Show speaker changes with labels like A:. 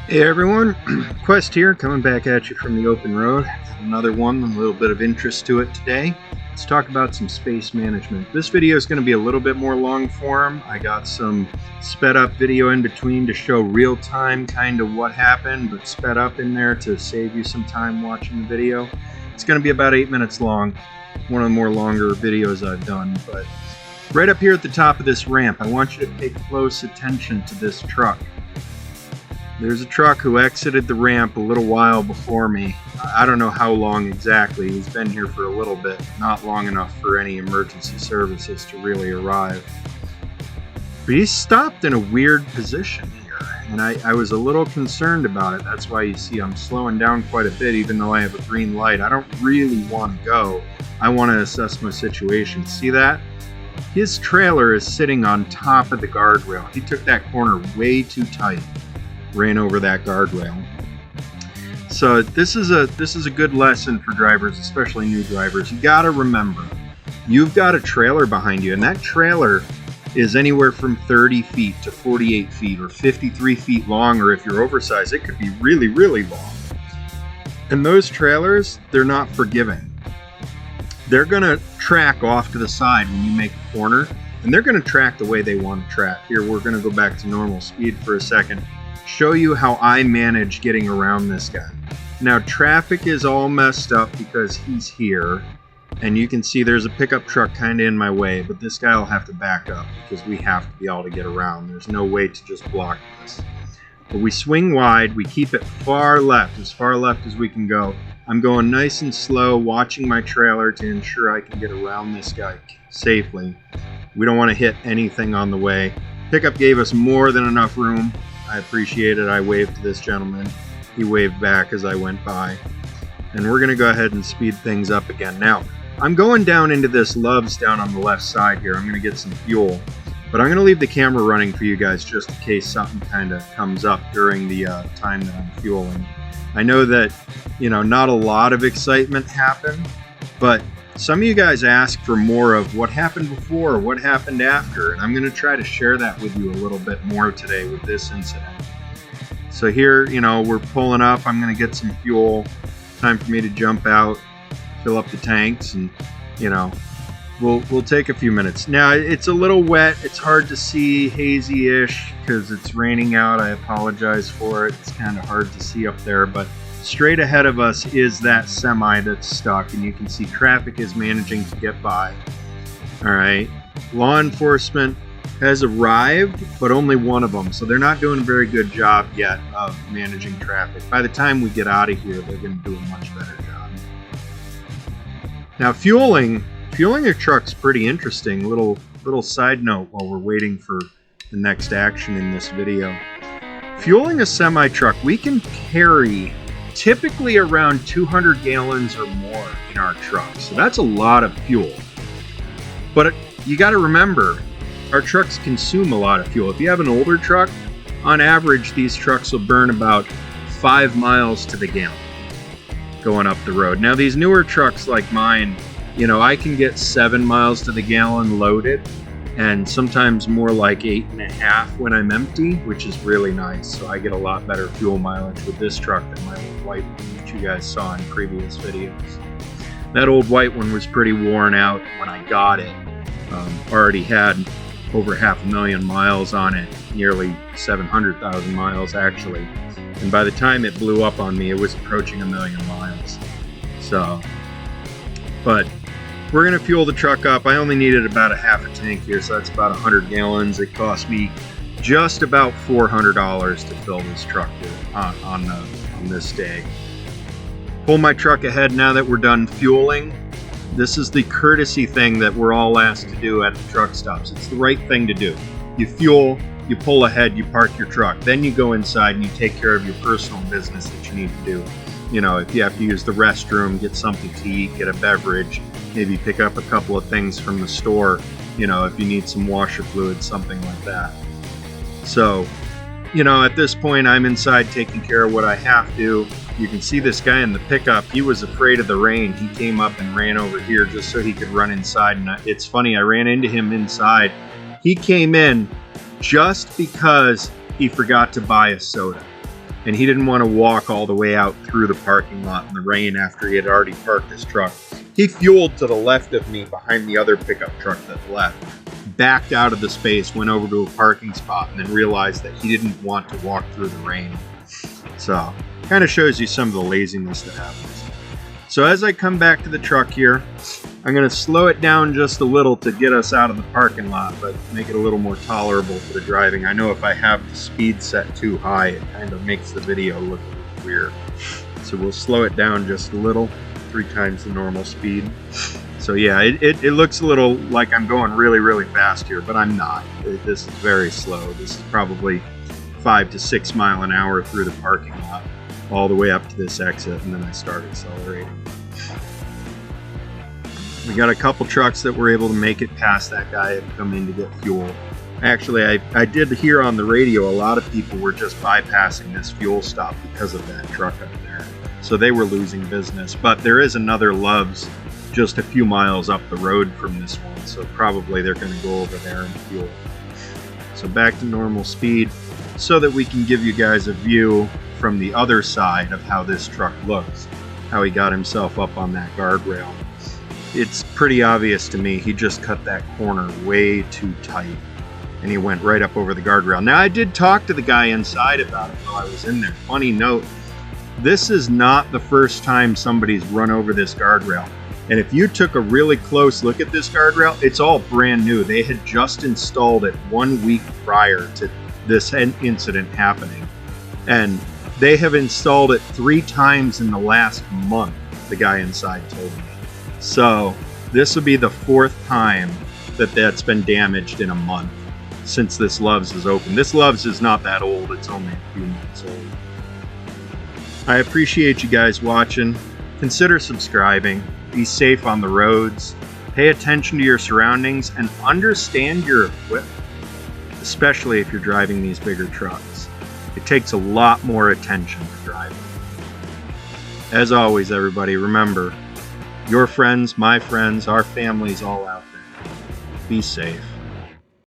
A: Hey everyone, Quest here, coming back at you from the open road. Another one, a little bit of interest to it today. Let's talk about some space management. This video is going to be a little bit more long form. I got some sped up video in between to show real time kind of what happened, but sped up in there to save you some time watching the video. It's going to be about 8 minutes long, one of the more longer videos I've done. But right up here at the top of this ramp, I want you to pay close attention to this truck. There's a truck who exited the ramp a little while before me. I don't know how long exactly. He's been here for a little bit, not long enough for any emergency services to really arrive. But he stopped in a weird position here, and I was a little concerned about it. That's why you see I'm slowing down quite a bit, even though I have a green light. I don't really want to go. I want to assess my situation. See that? His trailer is sitting on top of the guardrail. He took that corner way too tight. Ran over that guardrail. So this is a good lesson for drivers, especially new drivers. You got to remember, you've got a trailer behind you, and that trailer is anywhere from 30 feet to 48 feet or 53 feet long, or if you're oversized, it could be really, really long. And those trailers, they're not forgiving. They're going to track off to the side when you make a corner, and they're going to track the way they want to track. Here, we're going to go back to normal speed for a second. Show you how I manage getting around this guy. Now traffic is all messed up because he's here, and you can see there's a pickup truck kind of in my way, but this guy will have to back up because we have to be able to get around. There's no way to just block this. But we swing wide, we keep it far left as we can go. I'm going nice and slow, watching my trailer to ensure I can get around this guy safely. We don't want to hit anything on the way. Pickup gave us more than enough room. I appreciate it. I waved to this gentleman. He waved back as I went by. And we're going to go ahead and speed things up again. Now, I'm going down into this Love's down on the left side here. I'm going to get some fuel. But I'm going to leave the camera running for you guys just in case something kind of comes up during the time that I'm fueling. I know that, not a lot of excitement happened, but some of you guys asked for more of what happened before, what happened after, and I'm going to try to share that with you a little bit more today with this incident. So here, we're pulling up. I'm going to get some fuel. Time for me to jump out, fill up the tanks, and, we'll take a few minutes. Now, it's a little wet. It's hard to see, hazy-ish, because it's raining out. I apologize for it. It's kind of hard to see up there, but straight ahead of us is that semi that's stuck, and you can see traffic is managing to get by. All right, law enforcement has arrived, but only one of them, so they're not doing a very good job yet of managing traffic. By the time we get out of here, they're going to do a much better job. Now, fueling a truck's pretty interesting. Little side note while we're waiting for the next action in this video. Fueling a semi truck, we can carry typically around 200 gallons or more in our trucks. So that's a lot of fuel. But you got to remember, our trucks consume a lot of fuel. If you have an older truck, on average, these trucks will burn about 5 miles to the gallon going up the road. Now, these newer trucks like mine, I can get 7 miles to the gallon loaded, and sometimes more like 8.5 when I'm empty, which is really nice. So I get a lot better fuel mileage with this truck than my old white one, which you guys saw in previous videos. That old white one was pretty worn out when I got it. Already had over 500,000 miles on it, nearly 700,000 miles actually. And by the time it blew up on me, it was approaching 1 million miles. So, but we're going to fuel the truck up. I only needed about a half a tank here, so that's about 100 gallons. It cost me just about $400 to fill this truck on this day. Pull my truck ahead now that we're done fueling. This is the courtesy thing that we're all asked to do at the truck stops. It's the right thing to do. You fuel, you pull ahead, you park your truck. Then you go inside and you take care of your personal business that you need to do. If you have to use the restroom, get something to eat, get a beverage, maybe pick up a couple of things from the store, if you need some washer fluid, something like that. So, at this point, I'm inside taking care of what I have to. You can see this guy in the pickup. He was afraid of the rain. He came up and ran over here just so he could run inside. And it's funny, I ran into him inside. He came in just because he forgot to buy a soda. and he didn't want to walk all the way out through the parking lot in the rain after he had already parked his truck. He fueled to the left of me behind the other pickup truck that left, backed out of the space, went over to a parking spot, and then realized that he didn't want to walk through the rain. So, kind of shows you some of the laziness that happens. So as I come back to the truck here, I'm going to slow it down just a little to get us out of the parking lot, but make it a little more tolerable for the driving. I know if I have the speed set too high, it kind of makes the video look a little weird. So we'll slow it down just a little, 3 times the normal speed. So yeah, it looks a little like I'm going really, really fast here, but I'm not. This is very slow. This is probably 5 to 6 miles an hour through the parking lot, all the way up to this exit, and then I start accelerating. We got a couple trucks that were able to make it past that guy and come in to get fuel. Actually, I did hear on the radio a lot of people were just bypassing this fuel stop because of that truck up there. So they were losing business. But there is another Love's just a few miles up the road from this one, so probably they're going to go over there and fuel. So back to normal speed so that we can give you guys a view from the other side of how this truck looks, how he got himself up on that guardrail. It's pretty obvious to me he just cut that corner way too tight, and he went right up over the guardrail. Now, I did talk to the guy inside about it while I was in there. Funny note, this is not the first time somebody's run over this guardrail. And if you took a really close look at this guardrail, it's all brand new. They had just installed it 1 week prior to this incident happening. And they have installed it 3 times in the last month, the guy inside told me. So this will be the 4th time that that's been damaged in a month since this Love's is open. This Love's is not that old. It's only a few months old. I appreciate you guys watching. Consider subscribing. Be safe on the roads. Pay attention to your surroundings and understand your equipment, especially if you're driving these bigger trucks. It takes a lot more attention to drive them. As always, everybody, remember, your friends, my friends, our families all out there. Be safe.